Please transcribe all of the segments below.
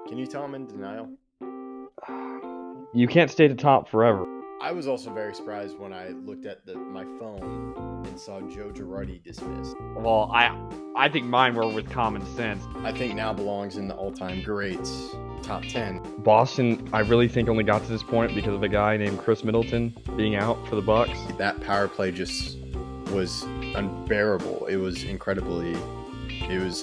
Can you tell I'm in denial? You can't stay at the top forever. I was also very surprised when I looked at my phone and saw Joe Girardi dismissed. Well, I think mine were with common sense. I think now belongs in the all-time greats top 10. Boston, I really think only got to this point because of a guy named Chris Middleton being out for the Bucks. That power play just was unbearable. It was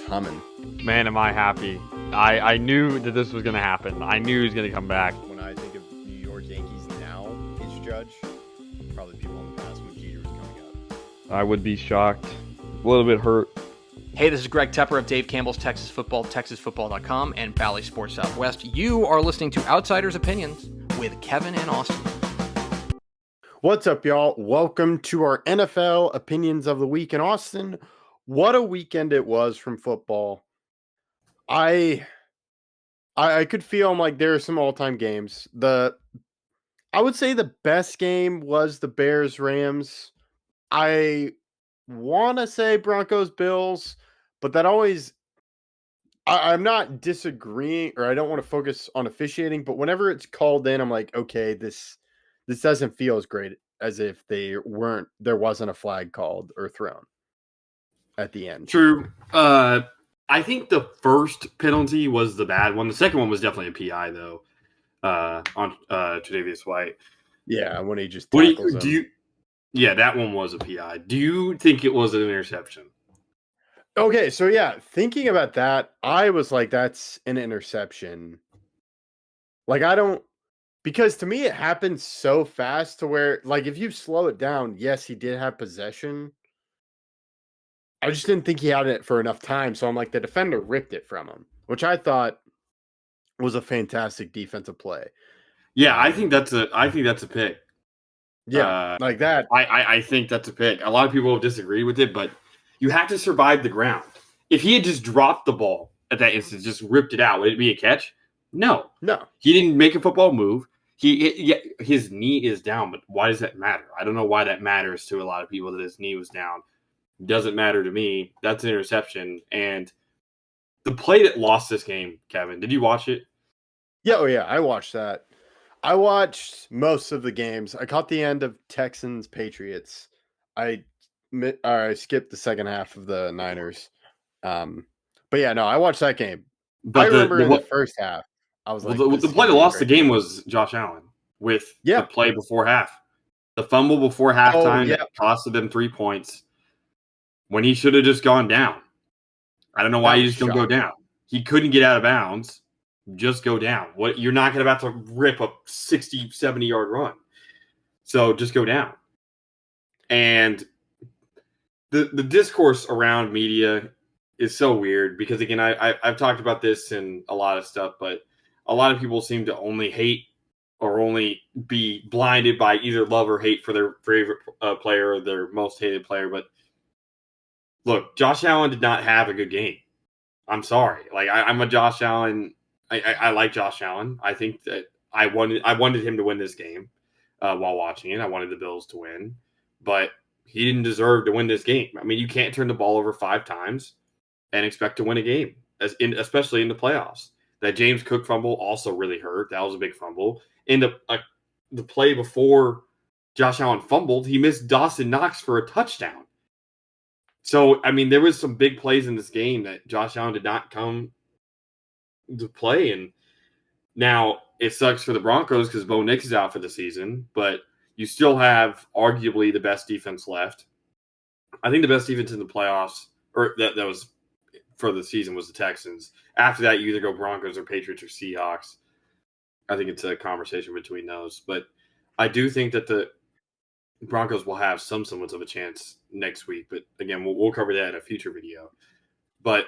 humming. Man, am I happy. I knew that this was going to happen. I knew he was going to come back. When I think of New York Yankees now, is Judge. Probably people in the past when Jeter was coming up. I would be shocked. A little bit hurt. Hey, this is Greg Tepper of Dave Campbell's Texas Football, TexasFootball.com, and Valley Sports Southwest. You are listening to Outsiders Opinions with Kevin and Austin. What's up, y'all? Welcome to our NFL Opinions of the Week in Austin. What a weekend it was from football. I could feel like there are some all-time games. I would say the best game was the Bears-Rams. I want to say Broncos-Bills, but that always I'm not disagreeing, or I don't want to focus on officiating, but whenever it's called in, I'm like, okay, this doesn't feel as great as if there wasn't a flag called or thrown at the end. True. I think the first penalty was the bad one. The second one was definitely a PI, though, on Tre'Davious White. Yeah, when he just tackles him. Yeah, that one was a PI. Do you think it was an interception? Okay, so yeah, thinking about that, I was like, that's an interception. Like, because to me it happened so fast to where, like, if you slow it down, yes, he did have possession. I just didn't think he had it for enough time. So I'm like, the defender ripped it from him, which I thought was a fantastic defensive play. Yeah, I think that's a pick. Yeah, like that. I think that's a pick. A lot of people have disagreed with it, but you have to survive the ground. If he had just dropped the ball at that instant, just ripped it out, would it be a catch? No. He didn't make a football move. His knee is down, but why does that matter? I don't know why that matters to a lot of people that his knee was down. Doesn't matter to me. That's an interception. And the play that lost this game, Kevin, did you watch it? Yeah, I watched that. I watched most of the games. I caught the end of Texans Patriots. I skipped the second half of the Niners. But yeah, no, I watched that game. But I remember in the first half, I was like, the play that lost the game was Josh Allen with the play before half. The fumble before halftime that costed them 3 points when he should have just gone down. I don't know why he just don't go down. He couldn't get out of bounds. Just go down. You're not going to about to rip a 60, 70-yard run. So just go down. And the discourse around media is so weird because, again, I've talked about this in a lot of stuff, but a lot of people seem to only hate or only be blinded by either love or hate for their favorite player or their most hated player. But look, Josh Allen did not have a good game. I'm sorry. Like, I'm a Josh Allen. I like Josh Allen. I think that I wanted him to win this game while watching it. I wanted the Bills to win, but he didn't deserve to win this game. I mean, you can't turn the ball over 5 times and expect to win a game, especially in the playoffs. That James Cook fumble also really hurt. That was a big fumble. In the play before Josh Allen fumbled, he missed Dawson Knox for a touchdown. So, I mean, there was some big plays in this game that Josh Allen did not come to play. And now it sucks for the Broncos because Bo Nix is out for the season, but you still have arguably the best defense left. I think the best defense in the playoffs, or that was for the season, was the Texans. After that, you either go Broncos or Patriots or Seahawks. I think it's a conversation between those. But I do think that the Broncos will have some semblance of a chance next week. But again, we'll cover that in a future video. But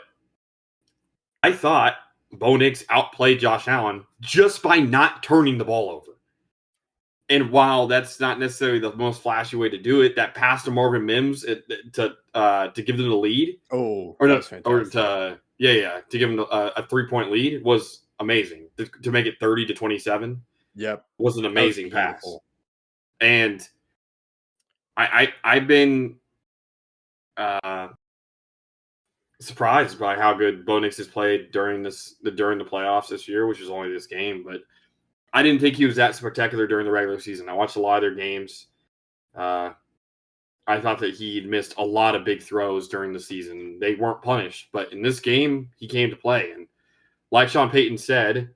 I thought Bo Nix outplayed Josh Allen just by not turning the ball over. And while that's not necessarily the most flashy way to do it, that pass to Marvin Mims to give them the lead. To give them a 3-point lead was amazing. To make it 30-27, was an amazing pass. And I've been surprised by how good Bo Nix has played during the playoffs this year, which is only this game. But I didn't think he was that spectacular during the regular season. I watched a lot of their games. I thought that he'd missed a lot of big throws during the season. They weren't punished, but in this game, he came to play. And like Sean Payton said,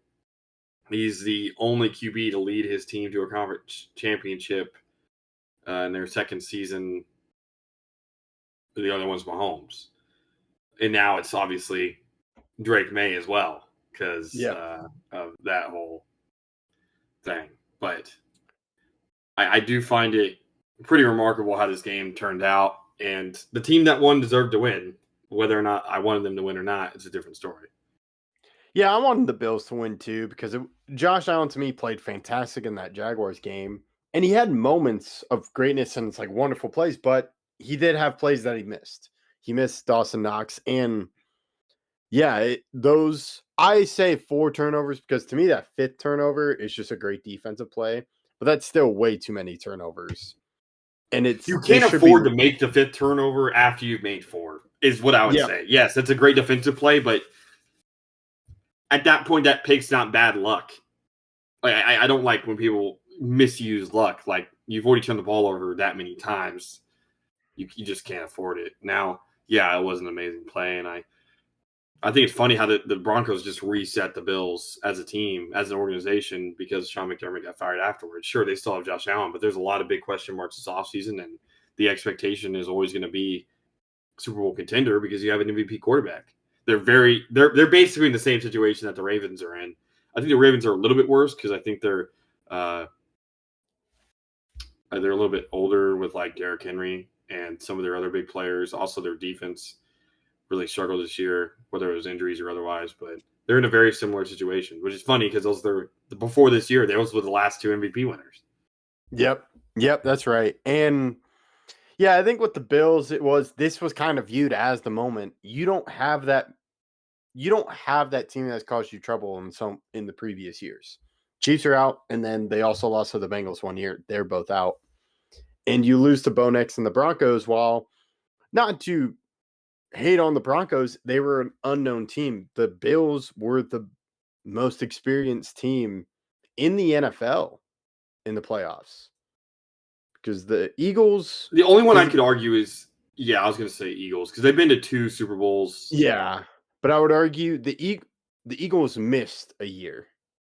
he's the only QB to lead his team to a conference championship in their second season. The other one's Mahomes. And now it's obviously Drake May as well because of that whole thing. But I do find it pretty remarkable how this game turned out. And the team that won deserved to win. Whether or not I wanted them to win or not, it's a different story. Yeah, I wanted the Bills to win too because Josh Allen, to me, played fantastic in that Jaguars game. And he had moments of greatness and it's like wonderful plays, but he did have plays that he missed. He missed Dawson Knox. And yeah, I say 4 turnovers because to me, that 5th turnover is just a great defensive play, but that's still way too many turnovers. And you can't afford to make the 5th turnover after you've made 4, is what I would say. Yes, that's a great defensive play, but at that point, that pick's not bad luck. Like I don't like when people misuse luck. Like, you've already turned the ball over that many times. You just can't afford it. Now, yeah, it was an amazing play, and I think it's funny how the Broncos just reset the Bills as a team, as an organization, because Sean McDermott got fired afterwards. Sure, they still have Josh Allen, but there's a lot of big question marks this offseason, and the expectation is always going to be Super Bowl contender because you have an MVP quarterback. They're basically in the same situation that the Ravens are in. I think the Ravens are a little bit worse because I think they're a little bit older with like Derrick Henry and some of their other big players. Also, their defense really struggled this year, whether it was injuries or otherwise. But they're in a very similar situation, which is funny because before this year, those were the last 2 MVP winners. Yep, that's right. And yeah, I think with the Bills, this was kind of viewed as the moment. You don't have that team that's caused you trouble in the previous years. Chiefs are out, and then they also lost to the Bengals one year. They're both out. And you lose to Bo Nix and the Broncos. While not to hate on the Broncos, they were an unknown team. The Bills were the most experienced team in the NFL in the playoffs. Because the Eagles... The only one I could argue is, I was going to say Eagles, because they've been to 2 Super Bowls. Yeah, but I would argue the Eagles missed a year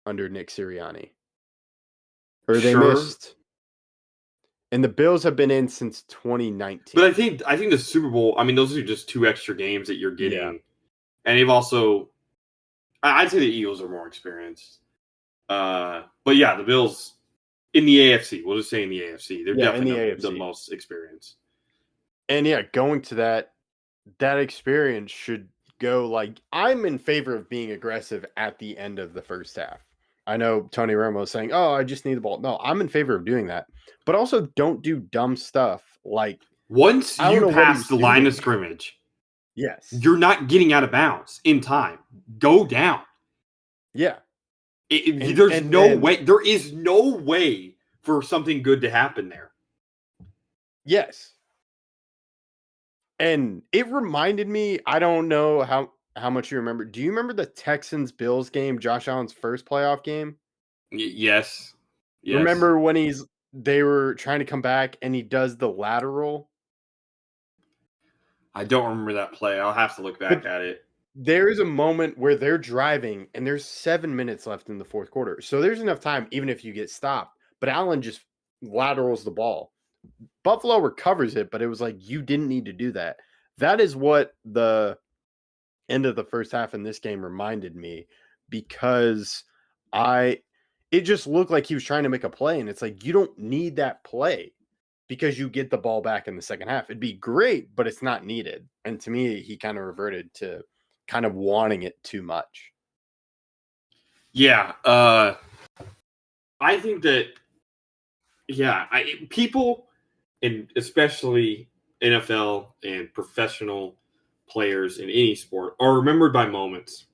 under Nick Sirianni. Or they missed... And the Bills have been in since 2019. But I think the Super Bowl, I mean, those are just 2 extra games that you're getting. Yeah. And they've also... I'd say the Eagles are more experienced. But yeah, the Bills... In the AFC, we'll just say in the AFC. They're definitely the most experienced. And yeah, going to that experience should go like, I'm in favor of being aggressive at the end of the first half. I know Tony Romo is saying, I just need the ball. No, I'm in favor of doing that. But also don't do dumb stuff like... Once you pass the line of scrimmage, yes, you're not getting out of bounds in time. Go down. Yeah. There is no way for something good to happen there. Yes. And it reminded me, I don't know how much you remember. Do you remember the Texans-Bills game, Josh Allen's first playoff game? Yes. Remember when they were trying to come back and he does the lateral? I don't remember that play. I'll have to look back at it. There is a moment where they're driving and there's 7 minutes left in the fourth quarter. So there's enough time, even if you get stopped. But Allen just laterals the ball. Buffalo recovers it, but it was like, you didn't need to do that. That is what the end of the first half in this game reminded me, because it just looked like he was trying to make a play. And it's like, you don't need that play because you get the ball back in the second half. It'd be great, but it's not needed. And to me, he kind of reverted to kind of wanting it too much. Yeah. I think that, people, and especially NFL and professional players in any sport, are remembered by moments.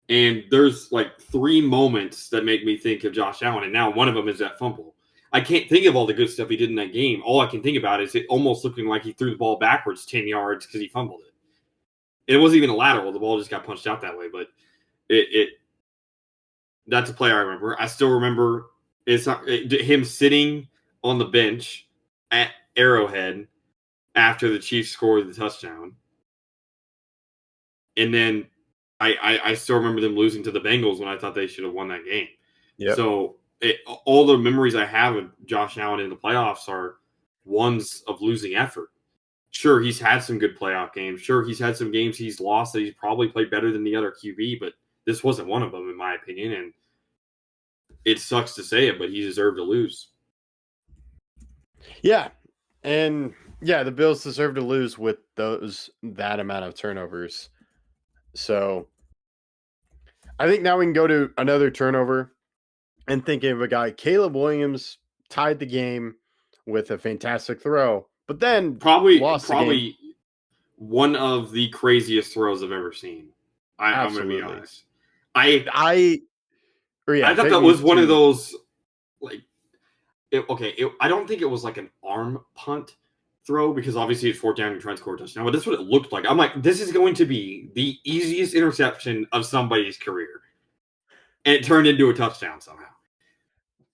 And there's like 3 moments that make me think of Josh Allen, and now one of them is that fumble. I can't think of all the good stuff he did in that game. All I can think about is it almost looking like he threw the ball backwards 10 yards because he fumbled it. It wasn't even a lateral. The ball just got punched out that way. But that's a play I remember. I still remember him sitting on the bench at Arrowhead after the Chiefs scored the touchdown. And then I still remember them losing to the Bengals when I thought they should have won that game. Yep. So all the memories I have of Josh Allen in the playoffs are ones of losing effort. Sure, he's had some good playoff games. Sure, he's had some games he's lost that he's probably played better than the other QB, but this wasn't one of them, in my opinion. And it sucks to say it, but he deserved to lose. Yeah. And yeah, the Bills deserve to lose with that amount of turnovers. So I think now we can go to another turnover and thinking of a guy. Caleb Williams tied the game with a fantastic throw, but then probably the game. One of the craziest throws I've ever seen. I'm going to be honest. I thought that was one of those, like, I don't think it was like an arm punt throw because obviously it's 4th down and trying to score a touchdown, but that's what it looked like. I'm like, this is going to be the easiest interception of somebody's career. And it turned into a touchdown somehow.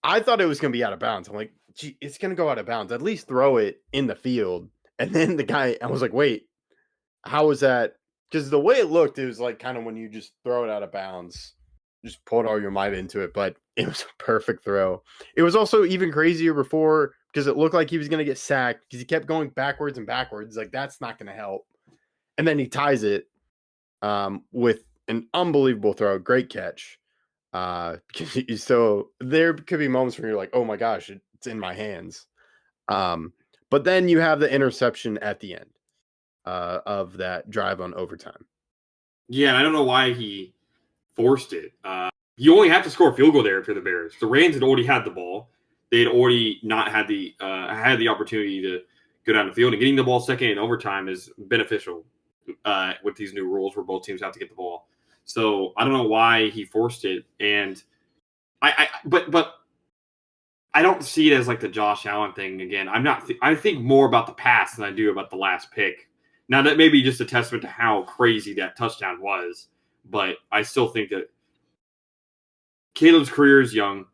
I thought it was going to be out of bounds. I'm like, gee, it's going to go out of bounds. At least throw it in the field. And then I was like, wait, how was that? Because the way it looked, it was like kind of when you just throw it out of bounds, just put all your might into it. But it was a perfect throw. It was also even crazier before because it looked like he was going to get sacked because he kept going backwards and backwards. Like, that's not going to help. And then he ties it with an unbelievable throw. Great catch. So there could be moments where you're like, oh my gosh, it's in my hands. But then you have the interception at the end of that drive on overtime. Yeah, and I don't know why he forced it. You only have to score a field goal there if you're the Bears. The Rams had already had the ball. They had already not had the opportunity to go down the field, and getting the ball second in overtime is beneficial with these new rules where both teams have to get the ball. So I don't know why he forced it, and but I don't see it as like the Josh Allen thing again. I think more about the pass than I do about the last pick. Now that may be just a testament to how crazy that touchdown was, but I still think that Caleb's career is young.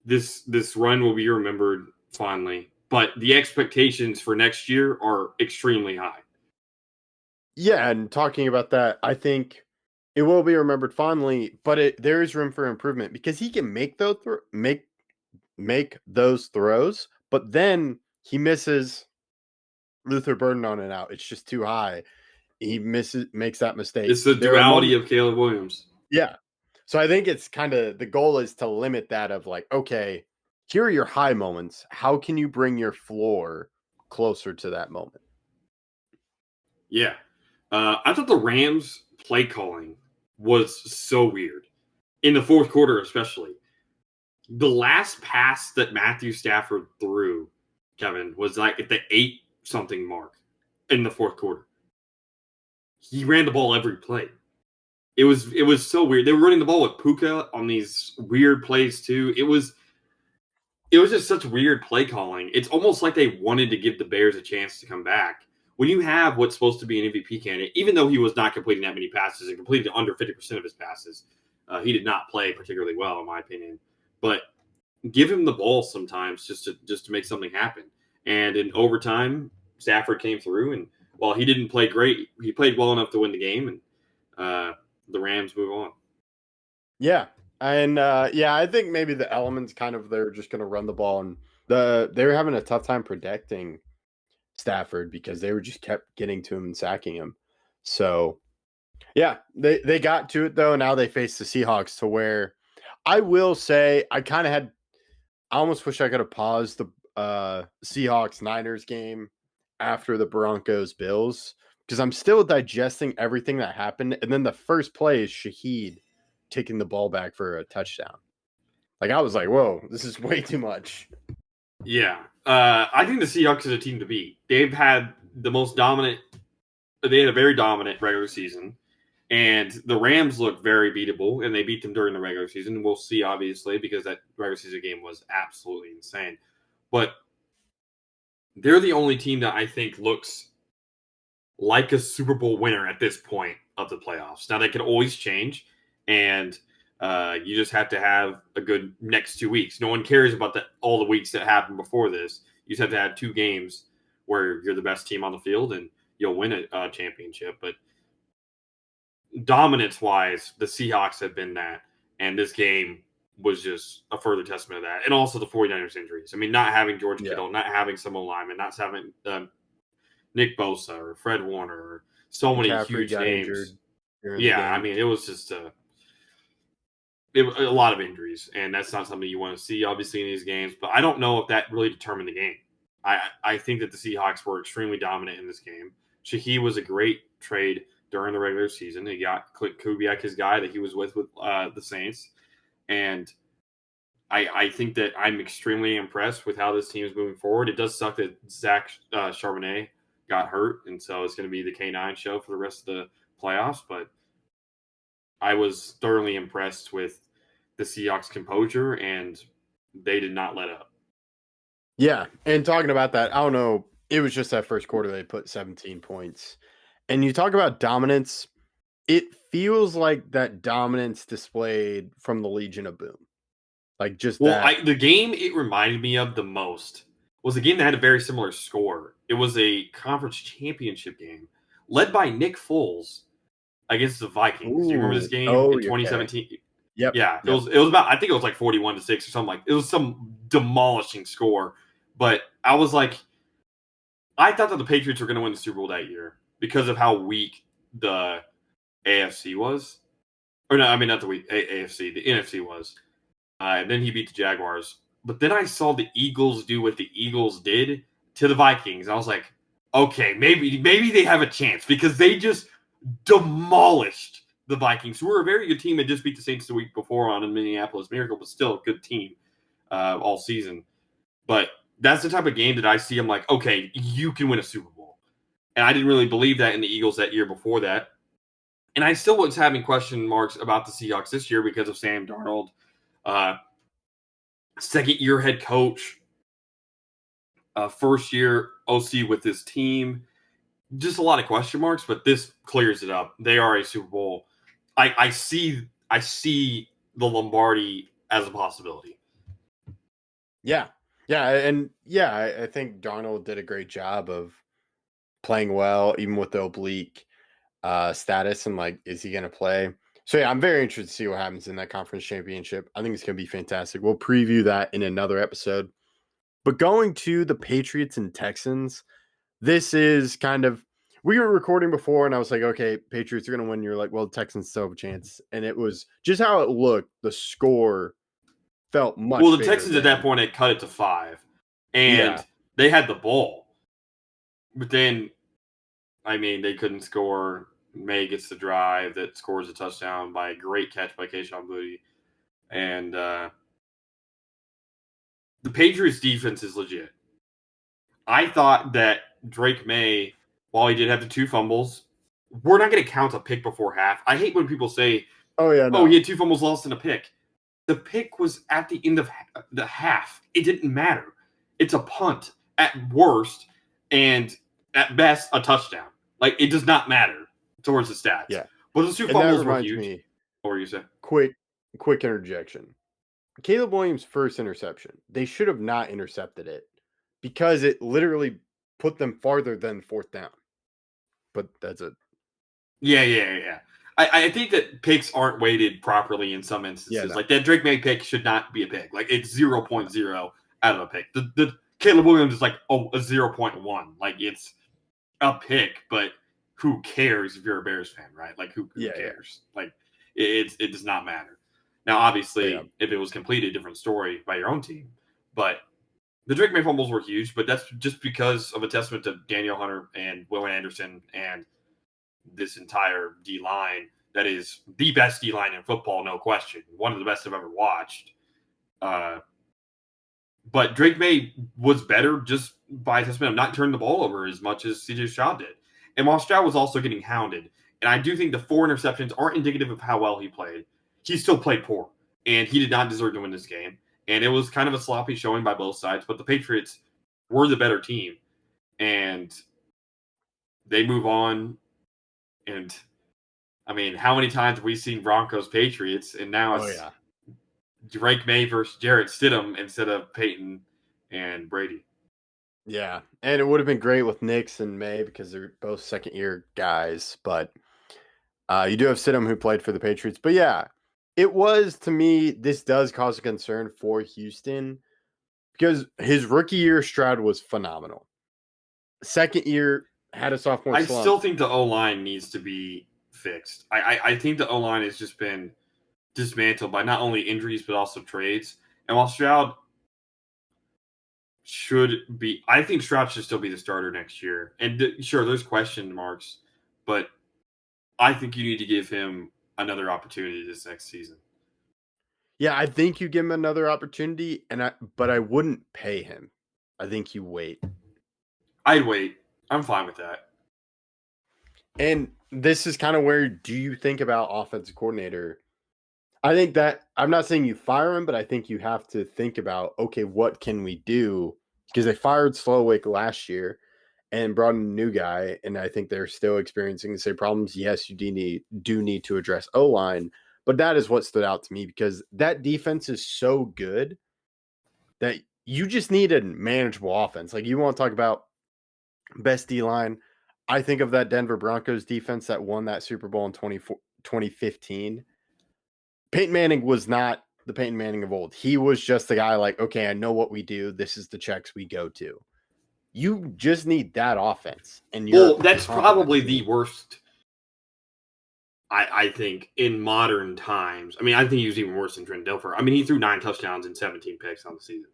This run will be remembered fondly, but the expectations for next year are extremely high. Yeah, and talking about that, I think it will be remembered fondly, but there is room for improvement because he can make those make those throws, but then he misses Luther Burden on an out. It's just too high. He makes that mistake. It's the duality of Caleb Williams. Yeah. So I think it's kind of the goal is to limit that of like, okay, here are your high moments. How can you bring your floor closer to that moment? Yeah. I thought the Rams play calling was so weird in the fourth quarter, especially. The last pass that Matthew Stafford threw, Kevin, was like at the 8-something mark in the fourth quarter. He ran the ball every play. It was so weird. They were running the ball with Puka on these weird plays too. It was just such weird play calling. It's almost like they wanted to give the Bears a chance to come back. When you have what's supposed to be an MVP candidate, even though he was not completing that many passes and completed under 50% of his passes, he did not play particularly well, in my opinion. But give him the ball sometimes just to make something happen. And in overtime, Stafford came through, and while he didn't play great, he played well enough to win the game, and the Rams move on. Yeah. And I think maybe the elements kind of they're just going to run the ball, and they were having a tough time protecting Stafford because they were just kept getting to him and sacking him. So yeah, they got to it though. Now they face the Seahawks to where I will say I almost wish I could have paused the Seahawks Niners game after the Broncos Bills because I'm still digesting everything that happened. And then the first play is Shaheed taking the ball back for a touchdown. Like I was like, whoa, this is way too much. Yeah. I think the Seahawks is a team to beat. They've had they had a very dominant regular season, and the Rams look very beatable, and they beat them during the regular season. We'll see, obviously, because that regular season game was absolutely insane. but they're the only team that I think looks like a Super Bowl winner at this point of the playoffs. Now, that can always change, and you just have to have a good next 2 weeks. No one cares about all the weeks that happened before this. You just have to have 2 games where you're the best team on the field, and you'll win a championship. But dominance-wise, the Seahawks have been that, and this game was just a further testament of that. And also the 49ers injuries. I mean, not having George Kittle, not having some linemen, not having Nick Bosa or Fred Warner, or so many huge names. Yeah, I mean, it was just a lot of injuries, and that's not something you want to see, obviously, in these games. But I don't know if that really determined the game. I think that the Seahawks were extremely dominant in this game. Shaheed was a great trade during the regular season. He got Kubiak, his guy that he was with the Saints. And I think that I'm extremely impressed with how this team is moving forward. It does suck that Zach Charbonnet got hurt, and so it's going to be the K9 show for the rest of the playoffs. But I was thoroughly impressed with the Seahawks' composure, and they did not let up. Yeah, and talking about that, I don't know, it was just that first quarter they put 17 points. And you talk about dominance, it feels like that dominance displayed from the Legion of Boom. Like just the game it reminded me of the most was a game that had a very similar score. It was a conference championship game led by Nick Foles against the Vikings. Do you remember this game in 2017? Okay. Yep. Yeah, it was about, I think it was like 41-6 or something like. It was some demolishing score, but I was like, I thought that the Patriots were going to win the Super Bowl that year because of how weak the AFC was. Or no, I mean not the weak AFC, the NFC was. And then he beat the Jaguars. But then I saw the Eagles do what the Eagles did to the Vikings. I was like, okay, maybe they have a chance because they just demolished the Vikings, who were a very good team and just beat the Saints the week before on a Minneapolis Miracle, but still a good team all season. But that's the type of game that I see. I'm like, okay, you can win a Super Bowl. And I didn't really believe that in the Eagles that year before that. And I still was having question marks about the Seahawks this year because of Sam Darnold. Second-year head coach, first-year OC with this team. Just a lot of question marks, but this clears it up. They are a Super Bowl. I see the Lombardi as a possibility. Yeah. Yeah, and I think Darnold did a great job of playing well, even with the oblique status, and like, is he going to play? So yeah, I'm very interested to see what happens in that conference championship. I think it's going to be fantastic. We'll preview that in another episode. But going to the Patriots and Texans, this is kind of, we were recording before and I was like, okay, Patriots are going to win. You're like, well, the Texans still have a chance. And it was just how it looked. The score felt much well, the Texans at that point had cut it to 5 and they had the ball. But then, I mean, they couldn't score. May gets the drive that scores a touchdown by a great catch by Kayshon Boutte. And the Patriots defense is legit. I thought that Drake May, while he did have the 2 fumbles, we're not going to count a pick before half. I hate when people say, he had 2 fumbles lost in a pick. The pick was at the end of the half. It didn't matter. It's a punt at worst, and at best, a touchdown. Like, it does not matter towards the stats. Yeah. But those 2 fumbles were huge. What were you saying? Quick interjection. Caleb Williams' first interception, they should have not intercepted it because it literally put them farther than 4th down. But that's it. Yeah. I think that picks aren't weighted properly in some instances. Like that Drake May pick should not be a pick. Like it's 0.0 out of a pick. The Caleb Williams is like a 0.1. Like it's a pick, but who cares if you're a Bears fan, right? Like who cares? Like it does not matter. Now, obviously, if it was completely different story by your own team, but the Drake May fumbles were huge, but that's just because of a testament to Daniel Hunter and Will Anderson and this entire D-line that is the best D-line in football, no question. One of the best I've ever watched. But Drake May was better just by testament of not turning the ball over as much as CJ Stroud did. And while Stroud was also getting hounded, and I do think the 4 interceptions aren't indicative of how well he played, he still played poor. And he did not deserve to win this game. And it was kind of a sloppy showing by both sides, but the Patriots were the better team. And they move on. And, I mean, how many times have we seen Broncos Patriots? And now it's Drake May versus Jarrett Stidham instead of Peyton and Brady. Yeah, and it would have been great with Nix and May because they're both second-year guys, but you do have Stidham who played for the Patriots. But yeah, it was, to me, this does cause a concern for Houston because his rookie year, Stroud was phenomenal. Second year, had a sophomore slump. I still think the O-line needs to be fixed. I think the O-line has just been dismantled by not only injuries but also trades. And while Stroud I think Stroud should still be the starter next year. And sure, there's question marks, but I think you need to give him another opportunity this next season. Yeah, I think you give him another opportunity, but I wouldn't pay him. I think you wait. I'd wait. I'm fine with that. And this is kind of where do you think about offensive coordinator? I think that I'm not saying you fire him, but I think you have to think about, okay, what can we do? Because they fired Slowick last year and brought in a new guy, and I think they're still experiencing the same problems. Yes, you do need to address O-line, but that is what stood out to me because that defense is so good that you just need a manageable offense. Like, you want to talk about best D-line, I think of that Denver Broncos defense that won that Super Bowl in 2015. Peyton Manning was not the Peyton Manning of old. He was just the guy like, okay, I know what we do. This is the checks we go to. You just need that offense. And that's probably the worst, I think, in modern times. I mean, I think he was even worse than Trent Dilfer. I mean, he threw 9 touchdowns and 17 picks on the season.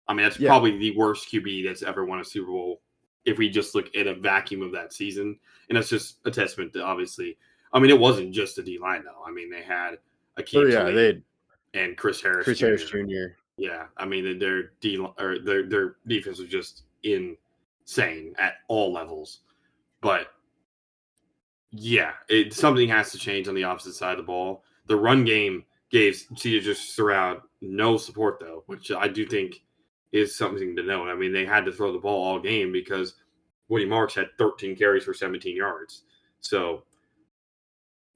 I mean, that's probably the worst QB that's ever won a Super Bowl if we just look at a vacuum of that season. And that's just a testament to, obviously, I mean, it wasn't just the D-line, though. I mean, they had Akeem Talib and Chris Harris Jr. Yeah, I mean, their defense was just insane at all levels. But, yeah, something has to change on the opposite side of the ball. The run game gave C.J. Stroud no support, though, which I do think is something to note. I mean, they had to throw the ball all game because Woody Marks had 13 carries for 17 yards. So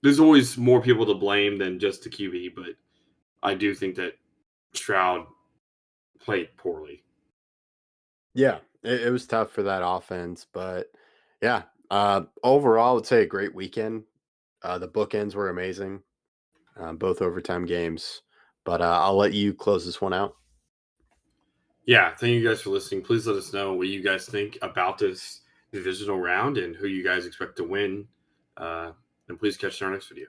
there's always more people to blame than just the QB, but I do think that Stroud played poorly. Yeah, it was tough for that offense, but yeah, overall, I would say a great weekend. The bookends were amazing, both overtime games, but I'll let you close this one out. Yeah, thank you guys for listening. Please let us know what you guys think about this divisional round and who you guys expect to win. And please catch our next video.